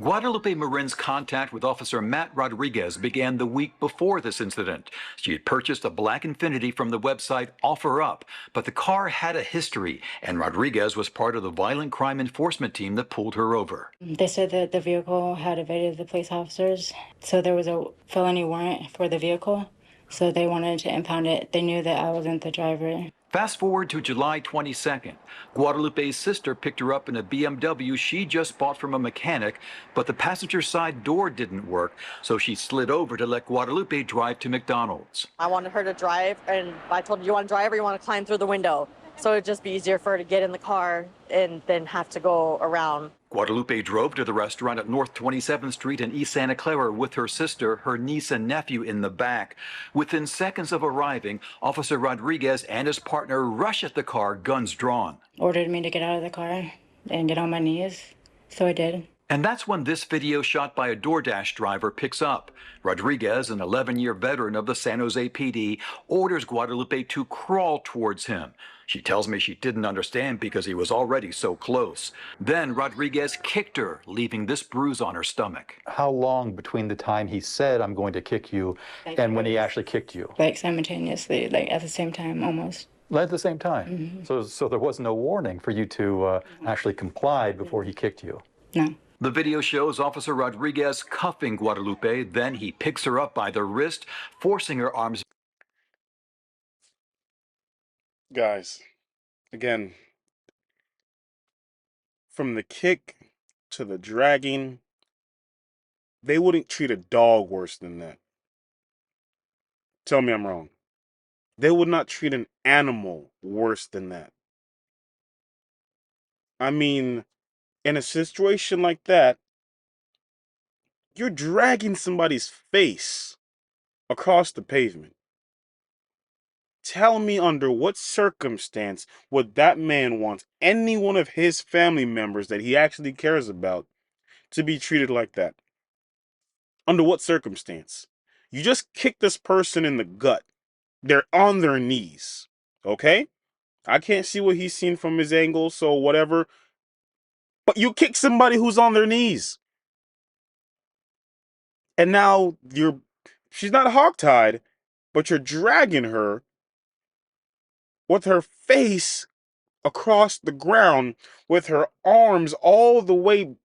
Guadalupe Marin's contact with Officer Matt Rodriguez began the week before this incident. She had purchased a black Infiniti from the website OfferUp, but the car had a history, and Rodriguez was part of the violent crime enforcement team that pulled her over. They said that the vehicle had evaded the police officers, so there was a felony warrant for the vehicle, so they wanted to impound it. They knew that I wasn't the driver. Fast forward to July 22nd. Guadalupe's sister picked her up in a BMW she just bought from a mechanic, but the passenger side door didn't work, so she slid over to let Guadalupe drive to McDonald's. I wanted her to drive, and I told her, you want to drive or you want to climb through the window? So it'd just be easier for her to get in the car and then have to go around. Guadalupe drove to the restaurant at North 27th Street in East Santa Clara with her sister, her niece and nephew in the back. Within seconds of arriving, Officer Rodriguez and his partner rush at the car, guns drawn. Ordered me to get out of the car and get on my knees, so I did. And that's when this video shot by a DoorDash driver picks up. Rodriguez, an 11-year veteran of the San Jose PD, orders Guadalupe to crawl towards him. She tells me she didn't understand because he was already so close. Then Rodriguez kicked her, leaving this bruise on her stomach. How long between the time he said, I'm going to kick you, and when he actually kicked you? Like simultaneously, like at the same time, almost. At the same time? Mm-hmm. So there was no warning for you to actually comply before he kicked you? No. The video shows Officer Rodriguez cuffing Guadalupe, then he picks her up by the wrist, forcing her arms. Guys, again, from the kick to the dragging, they wouldn't treat a dog worse than that. Tell me I'm wrong. They would not treat an animal worse than that. I mean, in a situation like that, you're dragging somebody's face across the pavement. Tell me under what circumstance would that man want any one of his family members that he actually cares about to be treated like that? Under what circumstance? You just kick this person in the gut. They're on their knees, okay? I can't see what he's seen from his angle, so whatever. But you kick somebody who's on their knees. And now she's not hogtied, but you're dragging her with her face across the ground, with her arms all the way.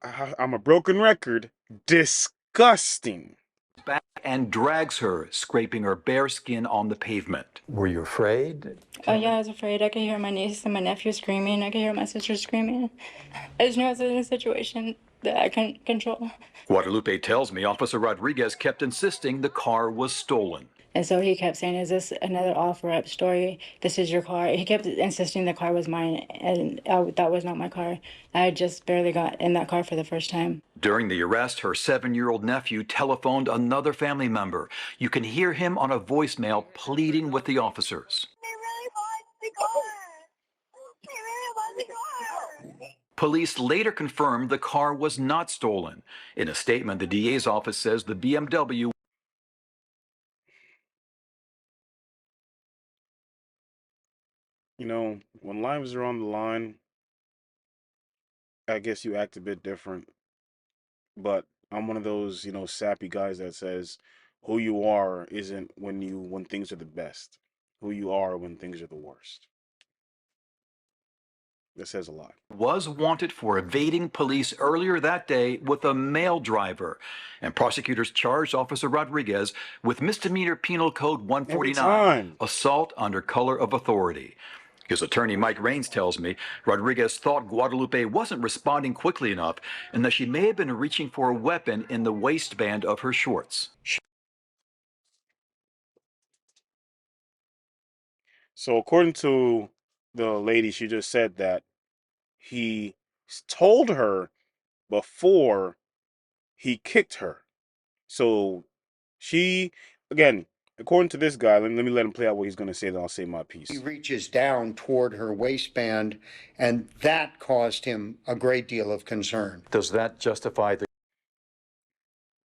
I'm a broken record. Disgusting. Back and drags her, scraping her bare skin on the pavement. Were you afraid? Oh yeah, I was afraid. I could hear my niece and my nephew screaming. I could hear my sister screaming. I just knew I was in a situation that I couldn't control. Guadalupe tells me Officer Rodriguez kept insisting the car was stolen. And so he kept saying, is this another OfferUp story? This is your car. He kept insisting the car was mine, and that was not my car. I had just barely got in that car for the first time. During the arrest, her 7-year-old nephew telephoned another family member. You can hear him on a voicemail pleading with the officers. They really want the car. They really want the car. Police later confirmed the car was not stolen. In a statement, the DA's office says the BMW. You know, when lives are on the line, I guess you act a bit different. But I'm one of those, sappy guys that says who you are isn't when things are the best. Who you are when things are the worst. That says a lot. Was wanted for evading police earlier that day with a male driver. And prosecutors charged Officer Rodriguez with misdemeanor penal code 149, assault under color of authority. His attorney, Mike Raines, tells me Rodriguez thought Guadalupe wasn't responding quickly enough and that she may have been reaching for a weapon in the waistband of her shorts. So according to the lady, she just said that he told her before he kicked her. So she, again, according to this guy, let me let him play out what he's going to say, then I'll say my piece. He reaches down toward her waistband, and that caused him a great deal of concern. Does that justify the...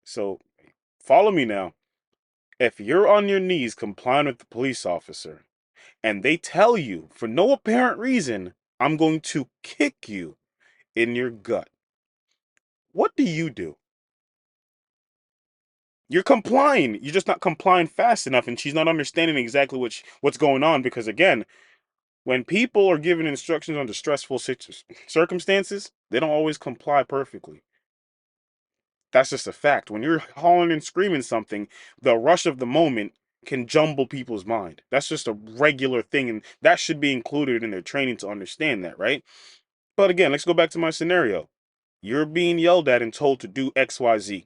So follow me now. If you're on your knees complying with the police officer, and they tell you, for no apparent reason, I'm going to kick you, in your gut, what do? You're complying. You're just not complying fast enough, and she's not understanding exactly what's going on. Because again, when people are given instructions under stressful circumstances, they don't always comply perfectly. That's just a fact. When you're hollering and screaming something, the rush of the moment can jumble people's mind. That's just a regular thing, and that should be included in their training to understand that, right? But again, let's go back to my scenario. You're being yelled at and told to do XYZ.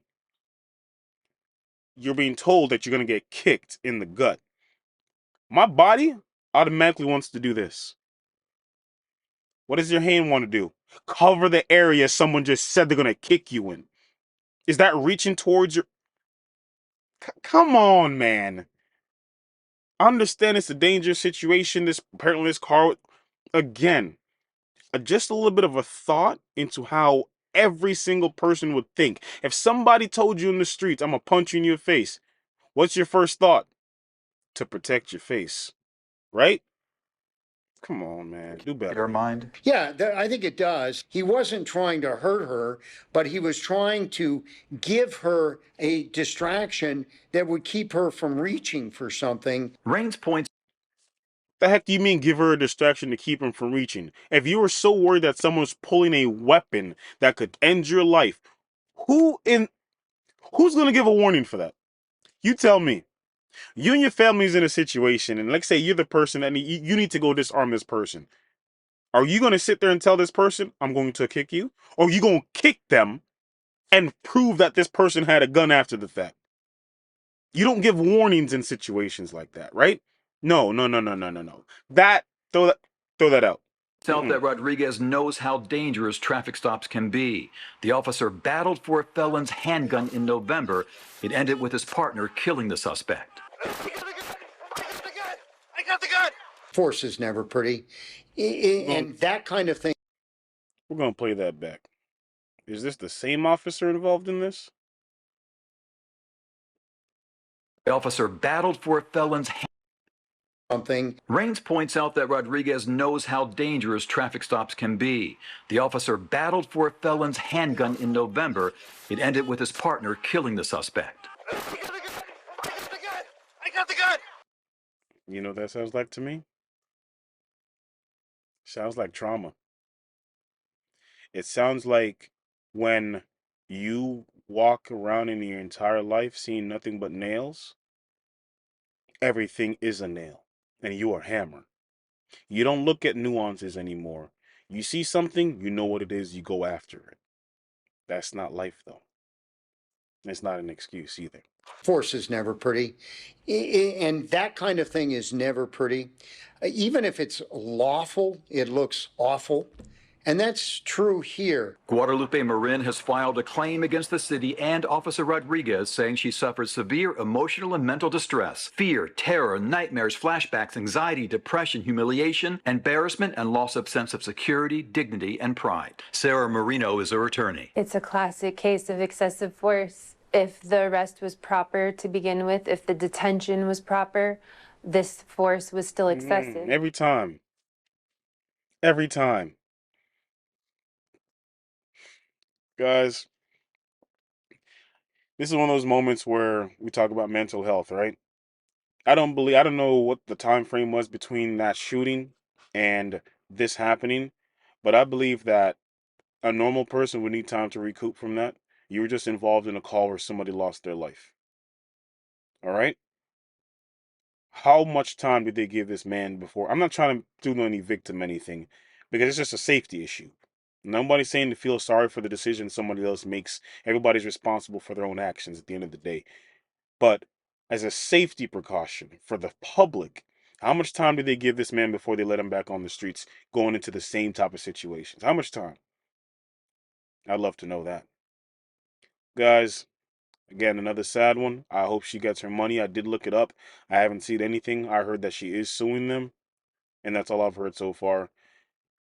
You're being told that you're going to get kicked in the gut. My body automatically wants to do this. What does your hand want to do? Cover the area someone just said they're going to kick you in. Is that reaching towards your... Come on, man. I understand it's a dangerous situation. Apparently this car... Again, just a little bit of a thought into how every single person would think. If somebody told you in the streets, I'm going to punch you in your face, what's your first thought? To protect your face, right? Come on, man. Do better. Your mind? Yeah, I think it does. He wasn't trying to hurt her, but he was trying to give her a distraction that would keep her from reaching for something. Rains points The heck do you mean give her a distraction to keep him from reaching? If you were so worried that someone's pulling a weapon that could end your life, who's gonna give a warning for that? You tell me. You and your family's in a situation, and let's say you're the person that you need to go disarm this person. Are you gonna sit there and tell this person, I'm going to kick you? Or are you gonna kick them and prove that this person had a gun after the fact? You don't give warnings in situations like that, right? No. That throw that out. out that Rodriguez knows how dangerous traffic stops can be. The officer battled for a felon's handgun in November. It ended with his partner killing the suspect. I got the gun! Force is never pretty. And that kind of thing. We're gonna play that back. Is this the same officer involved in this? The officer battled for a felon's Something. Rains points out that Rodriguez knows how dangerous traffic stops can be. The officer battled for a felon's handgun in November. It ended with his partner killing the suspect. I got the gun! You know what that sounds like to me? Sounds like trauma. It sounds like when you walk around in your entire life seeing nothing but nails, everything is a nail, and you are hammer. You don't look at nuances anymore. You see something, you know what it is, you go after it. That's not life, though. It's not an excuse either. Force is never pretty. And that kind of thing is never pretty. Even if it's lawful, it looks awful. And that's true here. Guadalupe Marin has filed a claim against the city and Officer Rodriguez, saying she suffered severe emotional and mental distress, fear, terror, nightmares, flashbacks, anxiety, depression, humiliation, embarrassment, and loss of sense of security, dignity, and pride. Sarah Marino is her attorney. It's a classic case of excessive force. If the arrest was proper to begin with, if the detention was proper, this force was still excessive. Every time. Every time. Guys, this is one of those moments where we talk about mental health, right? I don't know what the time frame was between that shooting and this happening, but I believe that a normal person would need time to recoup from that. You were just involved in a call where somebody lost their life. All right? How much time did they give this man before? I'm not trying to do any victim anything, because it's just a safety issue. Nobody's saying to feel sorry for the decision somebody else makes. Everybody's responsible for their own actions at the end of the day. But as a safety precaution for the public, how much time did they give this man before they let him back on the streets going into the same type of situations? How much time? I'd love to know that. Guys, again, another sad one. I hope she gets her money. I did look it up. I haven't seen anything. I heard that she is suing them, and that's all I've heard so far.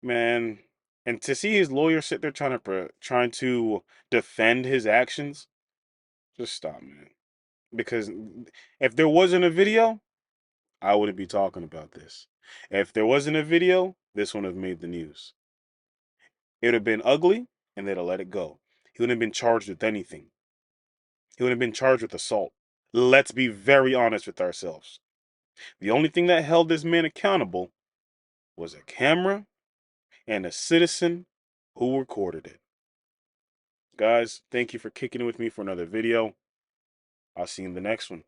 Man, and to see his lawyer sit there trying to defend his actions, just stop, man. Because if there wasn't a video, I wouldn't be talking about this. If there wasn't a video, this wouldn't have made the news. It would have been ugly, and they'd have let it go. He wouldn't have been charged with anything. He would have been charged with assault. Let's be very honest with ourselves. The only thing that held this man accountable was a camera and a citizen who recorded it. Guys, thank you for kicking it with me for another video. I'll see you in the next one.